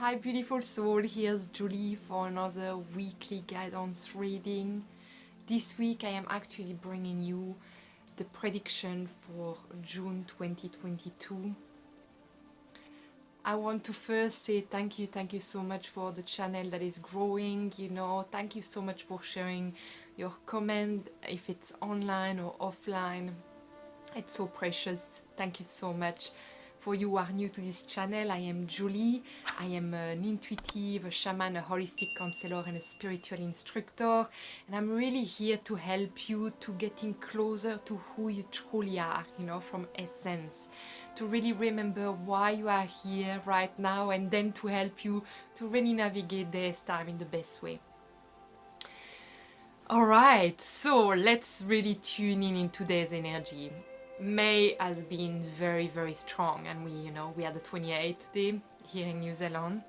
Hi beautiful soul, here's Julie for another weekly guidance reading. This week I am actually bringing you the prediction for June 2022. I want to first say thank you so much for the channel that is growing, thank you so much for sharing your comment, if it's online or offline. It's so precious. Thank you so much. For you who are new to this channel, I am Julie. I am an intuitive, a shaman, a holistic counselor and a spiritual instructor. And I'm really here to help you to getting closer to who you truly are, from essence. To really remember why you are here right now, and then to help you to really navigate this time in the best way. Alright, so let's really tune in today's energy. May has been very strong, and we are the 28th today here in New Zealand,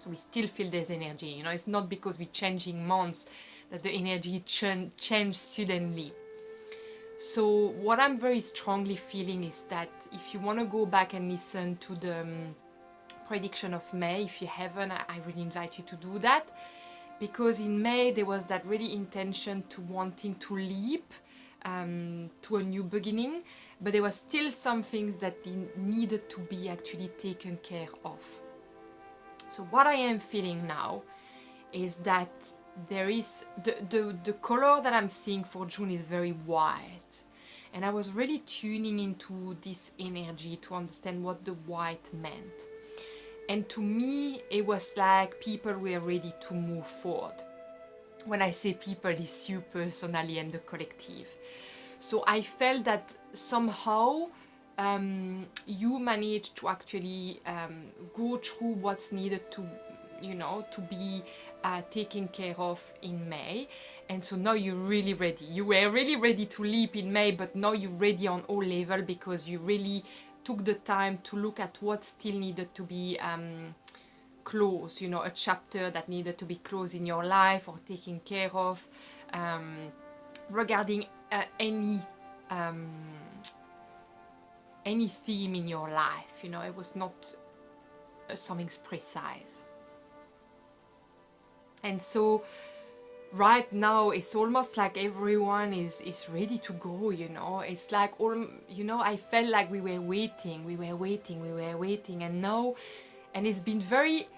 so we still feel this energy. It's not because we're changing months that the energy changed suddenly. So what I'm very strongly feeling is that if you want to go back and listen to the prediction of May, if you haven't, I really invite you to do that, because in May there was that really intention to wanting to leap to a new beginning, but there was still some things that needed to be actually taken care of. So what I am feeling now is that there is the color that I'm seeing for June is very white, and I was really tuning into this energy to understand what the white meant. And to me it was like people were ready to move forward. When I say people, it's you personally and the collective. So I felt that somehow you managed to actually go through what's needed to be taken care of in May. And so now you're really ready. You were really ready to leap in May, but now you're ready on all level, because you really took the time to look at what still needed to be close, a chapter that needed to be closed in your life or taken care of, regarding any theme in your life. It was not something precise. And so right now it's almost like everyone is ready to go. It's like I felt like we were waiting, and now, and it's been very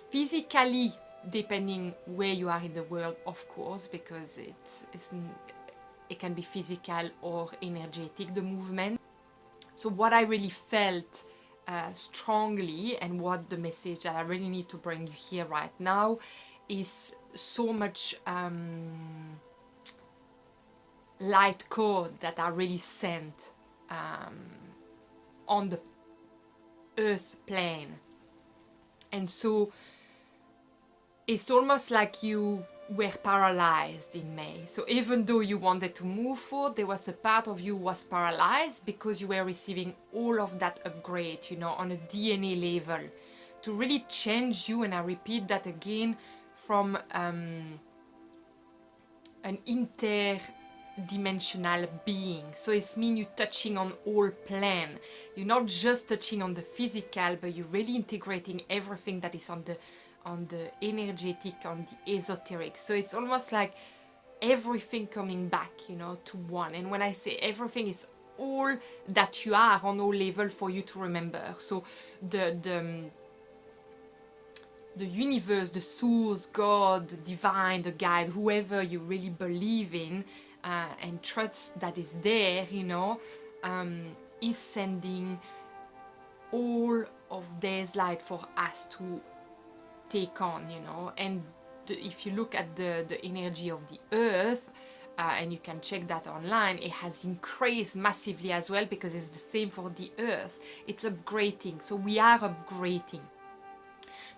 physically, depending where you are in the world, of course, because it can be physical or energetic, the movement. So what I really felt strongly, and what the message that I really need to bring you here right now, is so much light code that are really sent on the earth plane. And so it's almost like you were paralyzed in May. So even though you wanted to move forward, there was a part of you was paralyzed because you were receiving all of that upgrade, on a DNA level, to really change you. And I repeat that again, from an interdimensional being. So it's mean you touching on all plane. You're not just touching on the physical, but you're really integrating everything that is on the energetic, on the esoteric. So it's almost like everything coming back, to one. And when I say everything, is all that you are on all level for you to remember. So the universe, the source, God, the divine, the guide, whoever you really believe in and trust that is there, is sending all of this light for us to take on, and if you look at the energy of the earth, and you can check that online, it has increased massively as well, because it's the same for the earth. It's upgrading, so we are upgrading.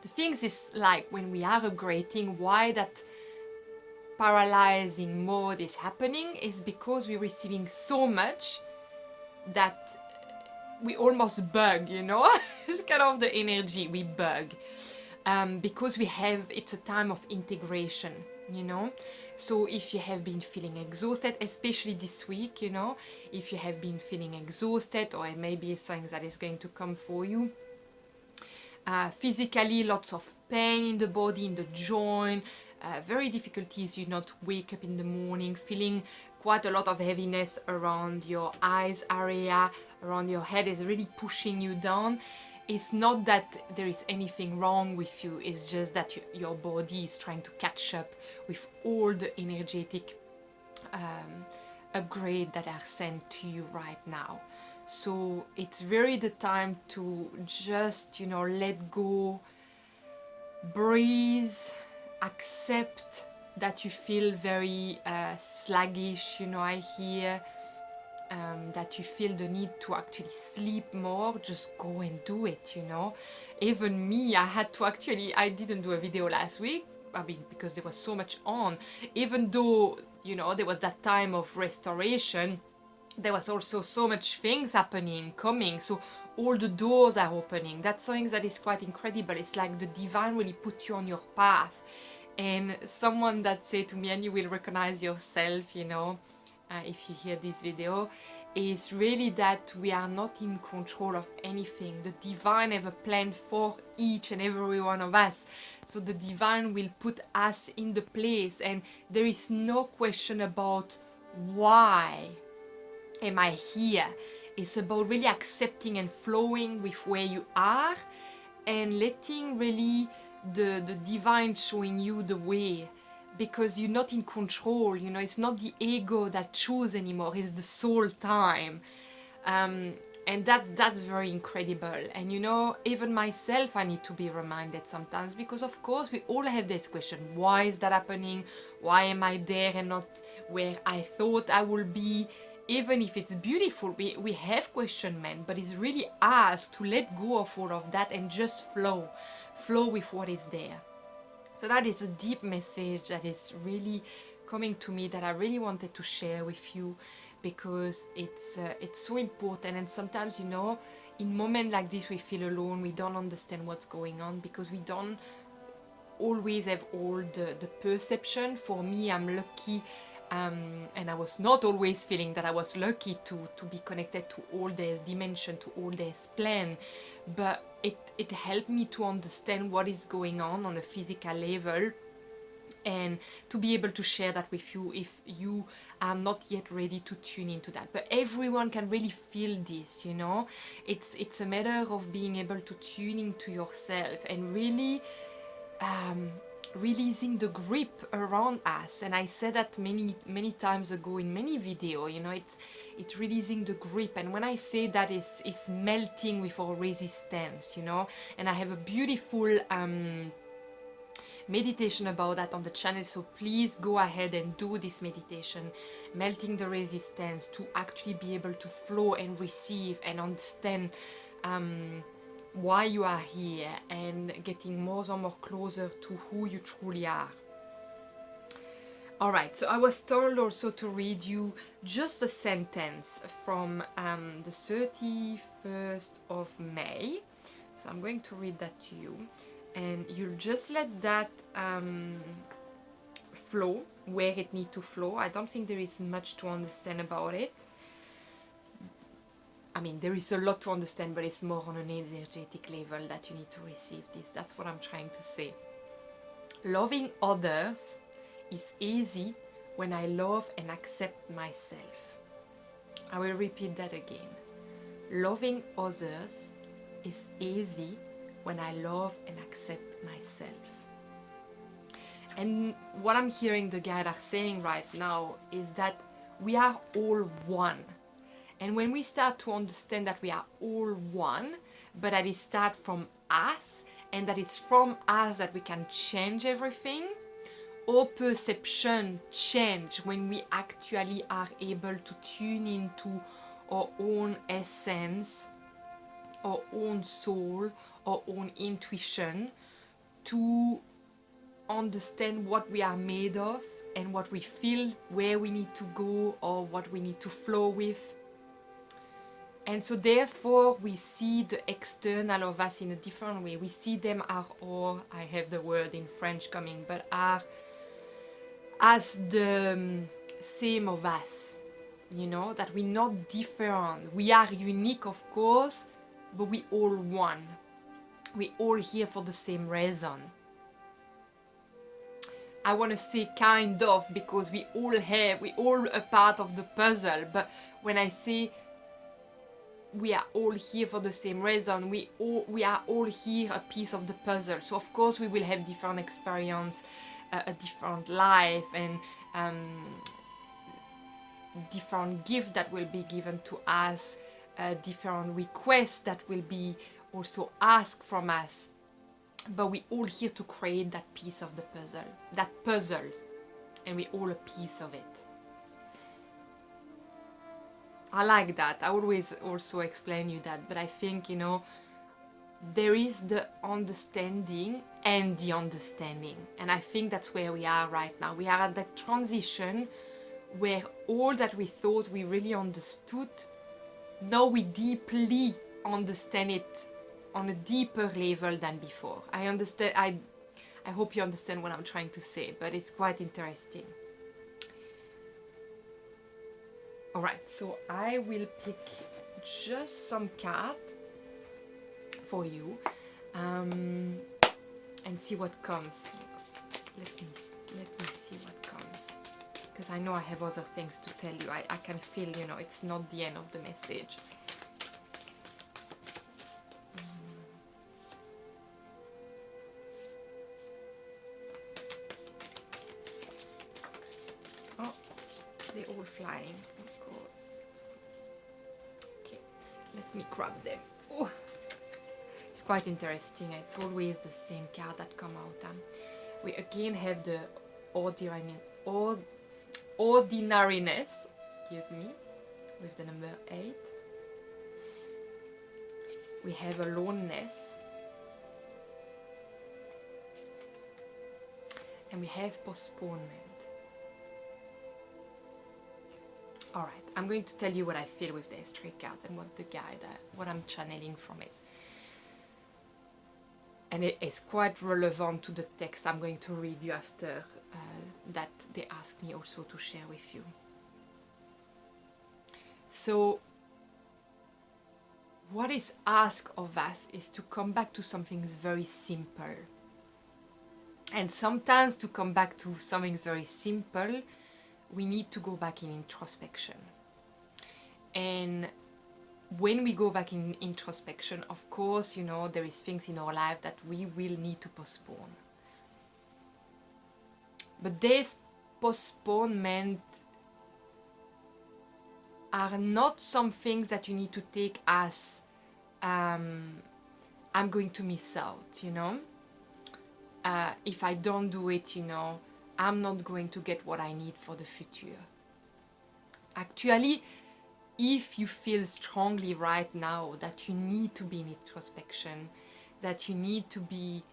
The thing is, like, when we are upgrading, why that paralyzing mode is happening is because we're receiving so much that we almost bug, It's kind of the energy, we bug. Because it's a time of integration, So if you have been feeling exhausted, especially this week, if you have been feeling exhausted, or maybe something that is going to come for you, Physically, lots of pain in the body, in the joint, very difficulties, you not wake up in the morning, feeling quite a lot of heaviness around your eyes area, around your head is really pushing you down. It's not that there is anything wrong with you, it's just that your body is trying to catch up with all the energetic upgrade that are sent to you right now. So it's really the time to just, let go, breathe, accept that you feel very sluggish, I hear that you feel the need to actually sleep more. Just go and do it, Even me, I didn't do a video last week, because there was so much on. Even though, there was that time of restoration, there was also so much things happening, coming, so all the doors are opening. That's something that is quite incredible. It's like the divine really put you on your path. And someone that said to me, and you will recognize yourself, if you hear this video, is really that we are not in control of anything. The divine have a plan for each and every one of us. So the divine will put us in the place, and there is no question about why am I here. It's about really accepting and flowing with where you are and letting really the divine showing you the way, because you're not in control. It's not the ego that chooses anymore, it's the soul time. And that's very incredible. And even myself, I need to be reminded sometimes, because of course we all have this question, why is that happening? Why am I there and not where I thought I would be? Even if it's beautiful, we have questionment, but it's really us to let go of all of that and just flow with what is there. So that is a deep message that is really coming to me, that I really wanted to share with you, because it's so important. And sometimes, in moments like this, we feel alone, we don't understand what's going on, because we don't always have all the perception. For me, I'm lucky, and I was not always feeling that I was lucky to be connected to all this dimension, to all this plan, but it helped me to understand what is going on a physical level, and to be able to share that with you if you are not yet ready to tune into that. But everyone can really feel this, it's a matter of being able to tune into yourself and really releasing the grip around us. And I said that many times ago in many videos, it's releasing the grip. And when I say that, it's melting with our resistance, and I have a beautiful meditation about that on the channel, so please go ahead and do this meditation, melting the resistance, to actually be able to flow and receive and understand why you are here, and getting more and more closer to who you truly are. Alright, so I was told also to read you just a sentence from the 31st of May. So I'm going to read that to you, and you'll just let that flow where it needs to flow. I don't think there is much to understand about it. There is a lot to understand, but it's more on an energetic level that you need to receive this. That's what I'm trying to say. Loving others is easy when I love and accept myself. I will repeat that again. Loving others is easy when I love and accept myself. And what I'm hearing the guide are saying right now is that we are all one. And when we start to understand that we are all one, but that it starts from us, and that it's from us that we can change everything, our perception change when we actually are able to tune into our own essence, our own soul, our own intuition, to understand what we are made of and what we feel, where we need to go, or what we need to flow with. And so therefore we see the external of us in a different way. We see them or I have the word in French coming, but are as the same of us, that we're not different. We are unique, of course, but we all one. we all here for the same reason. I want to say kind of, because we all a part of the puzzle, but when I say we are all here for the same reason, we are all here a piece of the puzzle. So of course we will have different experience, a different life, and different gift that will be given to us, different requests that will be also asked from us. But we all here to create that piece of the puzzle, that puzzle, and we all a piece of it. I like that. I always also explain you that, but I think, you know, there is the understanding and the understanding. And I think that's where we are right now. We are at that transition where all that we thought we really understood, now we deeply understand it on a deeper level than before. I understand. I hope you understand what I'm trying to say, but it's quite interesting. Alright, so I will pick just some card for you, and see what comes. Let me see what comes, because I know I have other things to tell you. I can feel, you know, it's not the end of the message. Oh, they're all flying, of course. Okay, let me grab them. Oh, it's quite interesting. It's always the same card that come out. We again have the ordinariness, excuse me, with the number 8. We have aloneness, and we have postponement. Alright, I'm going to tell you what I feel with the stray card and what the guide, what I'm channeling from it. And it is quite relevant to the text I'm going to read you after, that they asked me also to share with you. So, what is asked of us is to come back to something very simple. And sometimes to come back to something very simple, we need to go back in introspection. And when we go back in introspection, of course, you know, there is things in our life that we will need to postpone. But this postponement are not some things that you need to take as I'm going to miss out, you know. If I don't do it, you know, I'm not going to get what I need for the future. Actually, if you feel strongly right now that you need to be in introspection, that you need to be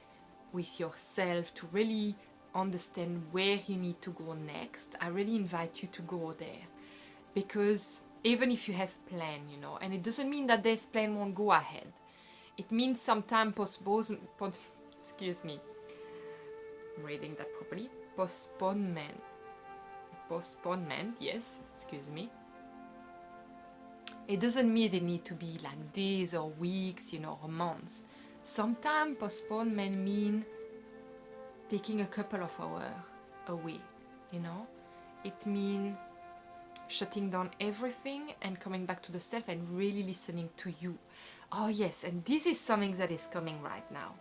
with yourself to really understand where you need to go next, I really invite you to go there. Because even if you have plan, you know, and it doesn't mean that this plan won't go ahead. It means sometimes excuse me, I'm reading that properly. Postponement, yes, excuse me. It doesn't mean they need to be like days or weeks, you know, or months. Sometimes postponement means taking a couple of hours away, you know. It means shutting down everything and coming back to the self and really listening to you. Oh yes, and this is something that is coming right now.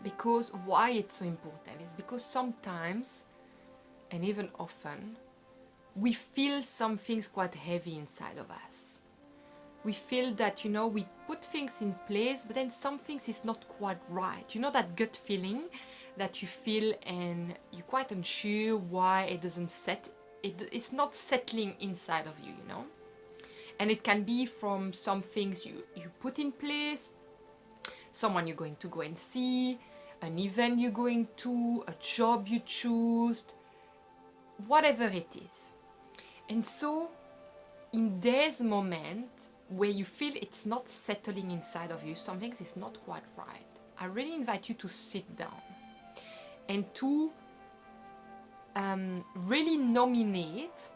Because why it's so important is because sometimes, and even often, we feel some things quite heavy inside of us. We feel that, you know, we put things in place, but then some things is not quite right. You know that gut feeling that you feel and you're quite unsure why it doesn't it's not settling inside of you, you know. And it can be from some things you put in place, someone you're going to go and see, an event you're going to, a job you choose, whatever it is. And so, in this moment where you feel it's not settling inside of you, something is not quite right, I really invite you to sit down and to really nominate,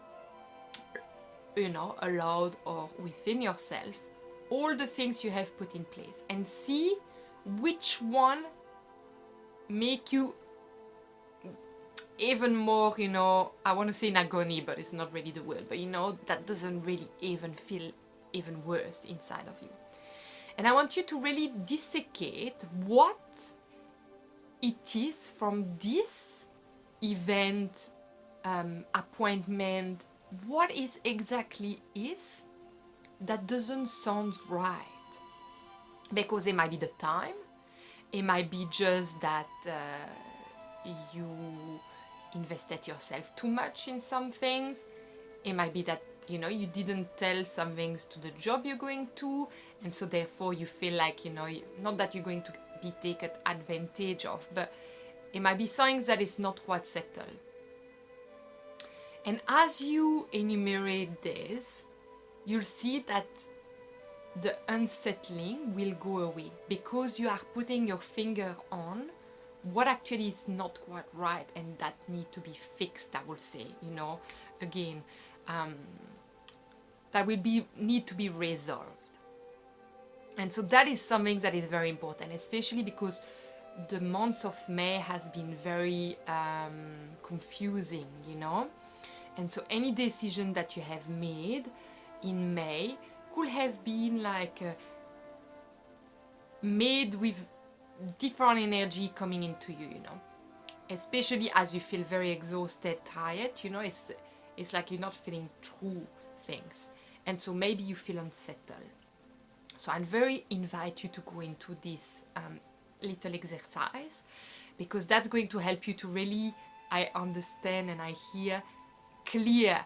you know, aloud or within yourself, all the things you have put in place and see which one make you even more, I want to say in agony, but it's not really the word, but that doesn't really even feel even worse inside of you. And I want you to really dissecate what it is from this event, appointment, what is exactly is that doesn't sound right. Because it might be the time, it might be just that you invested yourself too much in some things. It might be that you didn't tell some things to the job you're going to, and so therefore you feel like not that you're going to be taken advantage of, but it might be something that is not quite settled. And as you enumerate this, you'll see that the unsettling will go away because you are putting your finger on what actually is not quite right and that need to be fixed, I would say, again, that will need to be resolved. And so that is something that is very important, especially because the month of May has been very confusing, and so any decision that you have made in May could have been made with different energy coming into you, especially as you feel very exhausted, tired, it's like you're not feeling true things, and so maybe you feel unsettled. So I very invite you to go into this little exercise, because that's going to help you to really, I understand and I hear, clear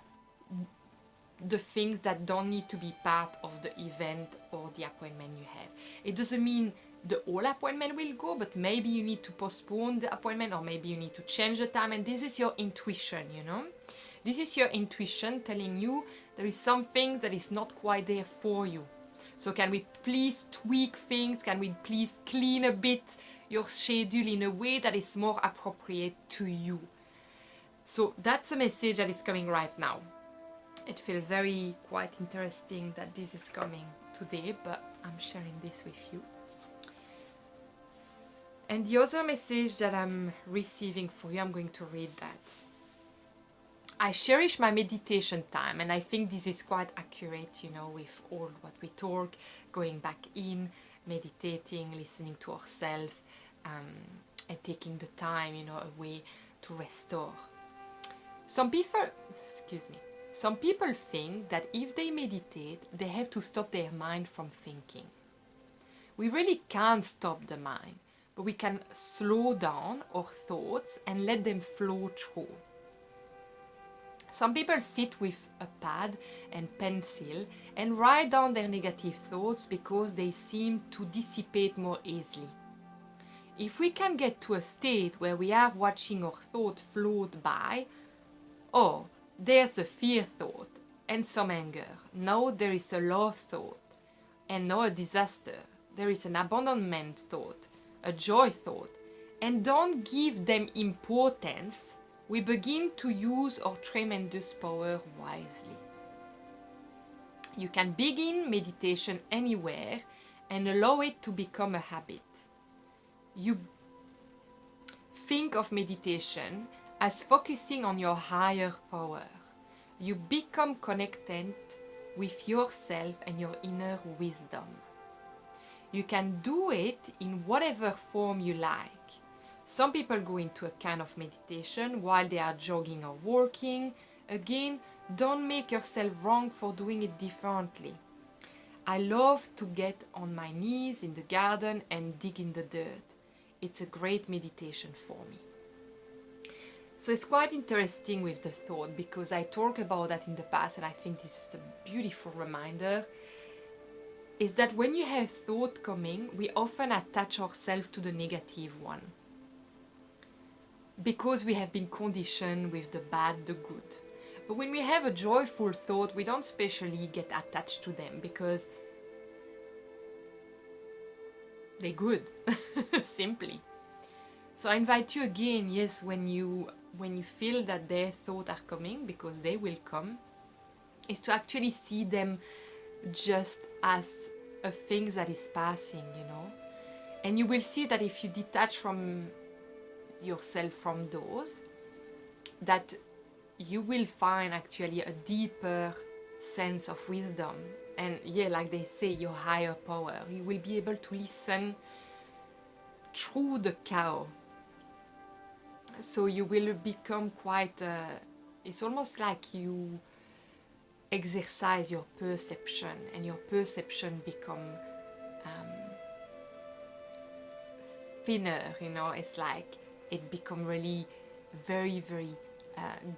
the things that don't need to be part of the event or the appointment you have. It doesn't mean the whole appointment will go, but maybe you need to postpone the appointment, or maybe you need to change the time, and this is your intuition, This is your intuition telling you there is something that is not quite there for you. So can we please tweak things? Can we please clean a bit your schedule in a way that is more appropriate to you? So that's a message that is coming right now. It feels very quite interesting that this is coming today, but I'm sharing this with you. And the other message that I'm receiving for you, I'm going to read that. I cherish my meditation time, and I think this is quite accurate, with all what we talk, going back in, meditating, listening to ourselves, and taking the time, away to restore. Some people think that if they meditate, they have to stop their mind from thinking. We really can't stop the mind, but we can slow down our thoughts and let them flow through. Some people sit with a pad and pencil and write down their negative thoughts because they seem to dissipate more easily. If we can get to a state where we are watching our thought float by, oh, there's a fear thought and some anger. Now there is a love thought and now a disaster. There is an abandonment thought, a joy thought, and don't give them importance. We begin to use our tremendous power wisely. You can begin meditation anywhere and allow it to become a habit. You think of meditation as focusing on your higher power. You become connected with yourself and your inner wisdom. You can do it in whatever form you like. Some people go into a kind of meditation while they are jogging or walking. Again, don't make yourself wrong for doing it differently. I love to get on my knees in the garden and dig in the dirt. It's a great meditation for me. So it's quite interesting with the thought, because I talked about that in the past, and I think this is a beautiful reminder, is that when you have thought coming, we often attach ourselves to the negative one, because we have been conditioned with the bad, the good. But when we have a joyful thought, we don't specially get attached to them because they're good, simply. So I invite you again, yes, when you feel that their thoughts are coming, because they will come, is to actually see them just as a thing that is passing, you know. And you will see that if you detach from yourself from those, that you will find actually a deeper sense of wisdom. And yeah, like they say, your higher power. You will be able to listen through the chaos. So you will become quite, it's almost like you exercise your perception, and your perception become thinner, you know. It's like it become really very, very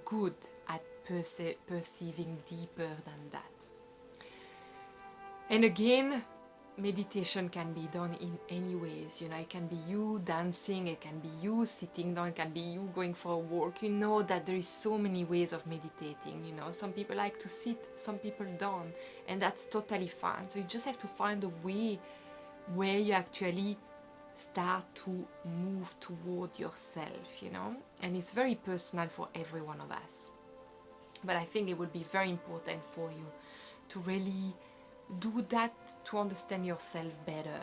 good at perceiving deeper than that. And again, meditation can be done in any ways, you know. It can be you dancing, it can be you sitting down, it can be you going for a walk. You know that there is so many ways of meditating, you know. Some people like to sit, some people don't, and that's totally fine. So you just have to find a way where you actually start to move toward yourself, you know. And it's very personal for every one of us. But I think it would be very important for you to really do that, to understand yourself better.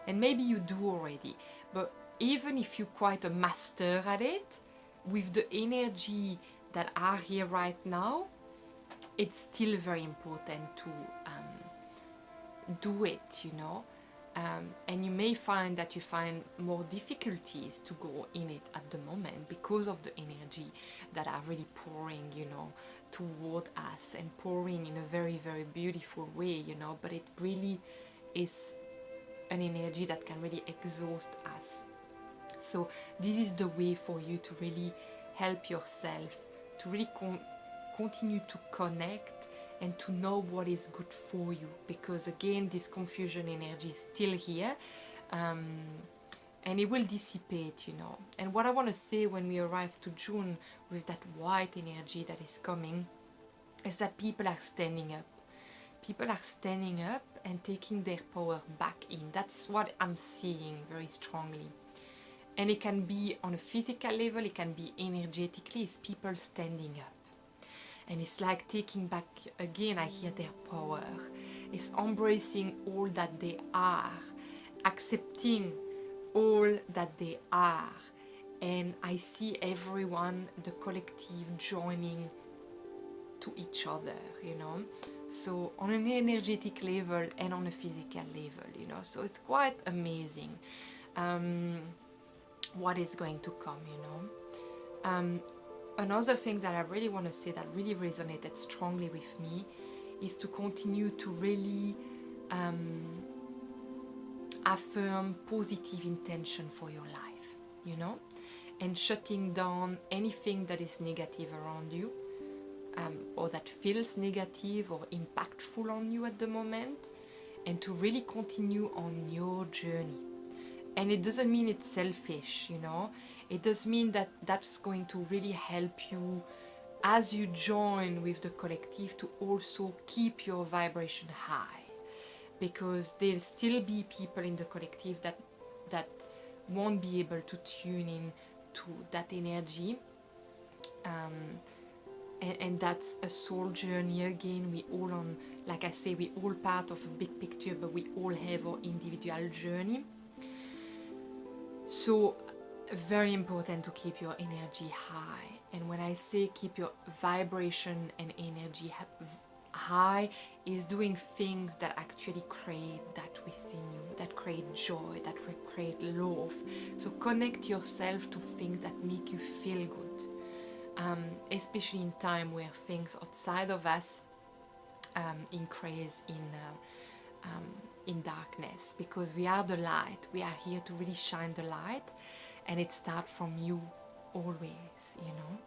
And maybe you do already, but even if you're quite a master at it, with the energy that are here right now, it's still very important to do it, you know. And you may find that you find more difficulties to go in it at the moment because of the energy that are really pouring, you know, toward us, and pouring in a very, very beautiful way, you know. But it really is an energy that can really exhaust us. So this is the way for you to really help yourself to really continue to connect and to know what is good for you, because again, this confusion energy is still here, and it will dissipate, you know. And what I want to say when we arrive to June with that white energy that is coming is that people are standing up. People are standing up and taking their power back in. That's what I'm seeing very strongly. And it can be on a physical level, it can be energetically, it's people standing up. And it's like taking back, again, I hear their power. It's embracing all that they are, accepting all that they are. And I see everyone, the collective, joining to each other, you know. So on an energetic level and on a physical level, you know. So it's quite amazing what is going to come, you know. Another thing that I really want to say that really resonated strongly with me is to continue to really affirm positive intention for your life, you know, and shutting down anything that is negative around you, or that feels negative or impactful on you at the moment, and to really continue on your journey. And it doesn't mean it's selfish, you know. It does mean that that's going to really help you as you join with the collective to also keep your vibration high, because there'll still be people in the collective that won't be able to tune in to that energy, and that's a soul journey. Again, we all on, like I say, we all part of a big picture, but we all have our individual journey. So very important to keep your energy high. And when I say keep your vibration and energy high, is doing things that actually create that within you, that create joy, that create love. So connect yourself to things that make you feel good, especially in time where things outside of us increase in darkness, because we are the light. We are here to really shine the light, and it starts from you always, you know.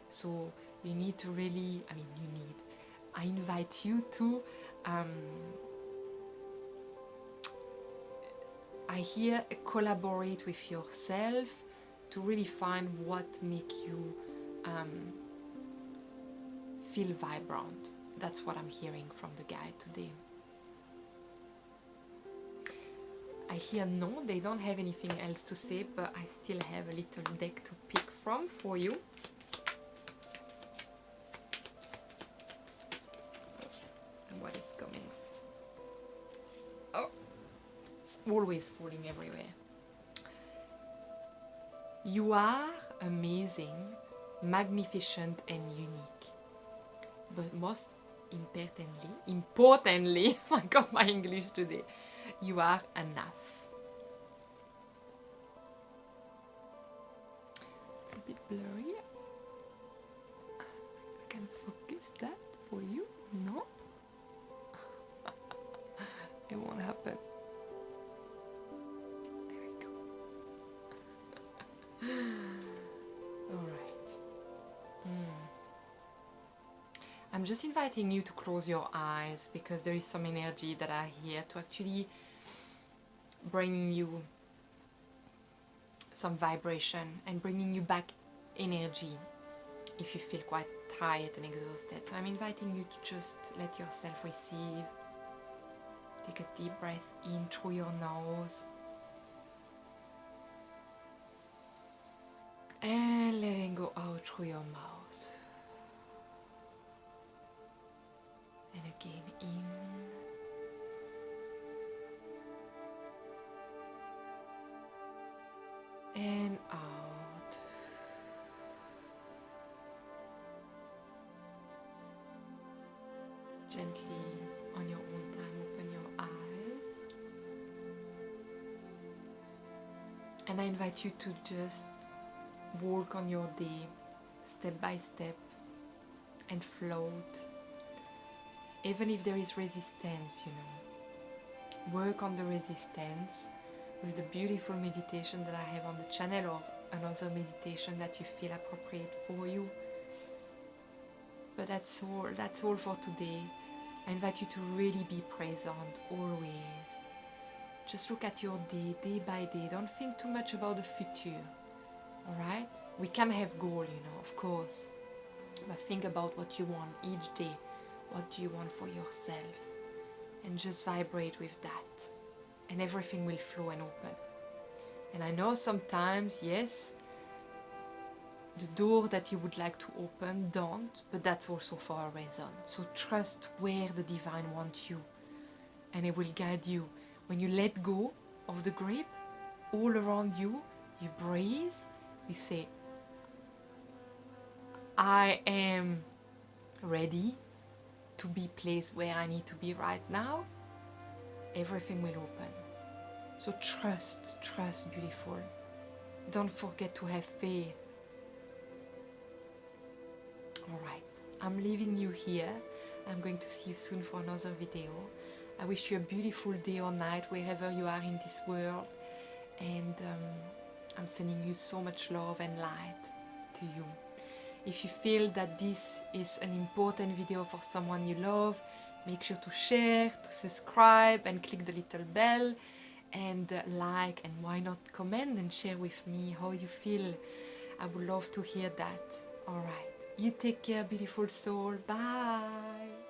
So you need to really, I invite you to collaborate with yourself to really find what make you feel vibrant. That's what I'm hearing from the guide today. I hear no, they don't have anything else to say, but I still have a little deck to pick from for you. And what is coming? Oh, always falling everywhere. You are amazing, magnificent and unique. But most importantly, I got my English today, you are enough. It's a bit blurry. I can focus that for you. No? It won't happen. There we go. Alright. I'm just inviting you to close your eyes because there is some energy that are here to actually bring you some vibration and bringing you back energy if you feel quite tired and exhausted. So I'm inviting you to just let yourself receive. Take a deep breath in through your nose and letting go out through your mouth. And again in and out. Gently on your own time open your eyes. And I invite you to just walk on your day step by step and float. Even if there is resistance, you know, work on the resistance with the beautiful meditation that I have on the channel or another meditation that you feel appropriate for you. But that's all for today. I invite you to really be present always. Just look at your day by day. Don't think too much about the future. Alright? We can have goals, you know, of course. But think about what you want each day. What do you want for yourself? And just vibrate with that. And everything will flow and open. And I know sometimes, yes, the door that you would like to open don't, but that's also for a reason. So trust where the divine wants you. And it will guide you. When you let go of the grip, all around you, you breathe, you say, I am ready to be placed where I need to be right now. Everything will open. So trust, beautiful. Don't forget to have faith. Alright, I'm leaving you here. I'm going to see you soon for another video. I wish you a beautiful day or night wherever you are in this world. And I'm sending you so much love and light to you. If you feel that this is an important video for someone you love, make sure to share, to subscribe and click the little bell and like, and why not comment and share with me how you feel. I would love to hear that. Alright, you take care, beautiful soul. Bye.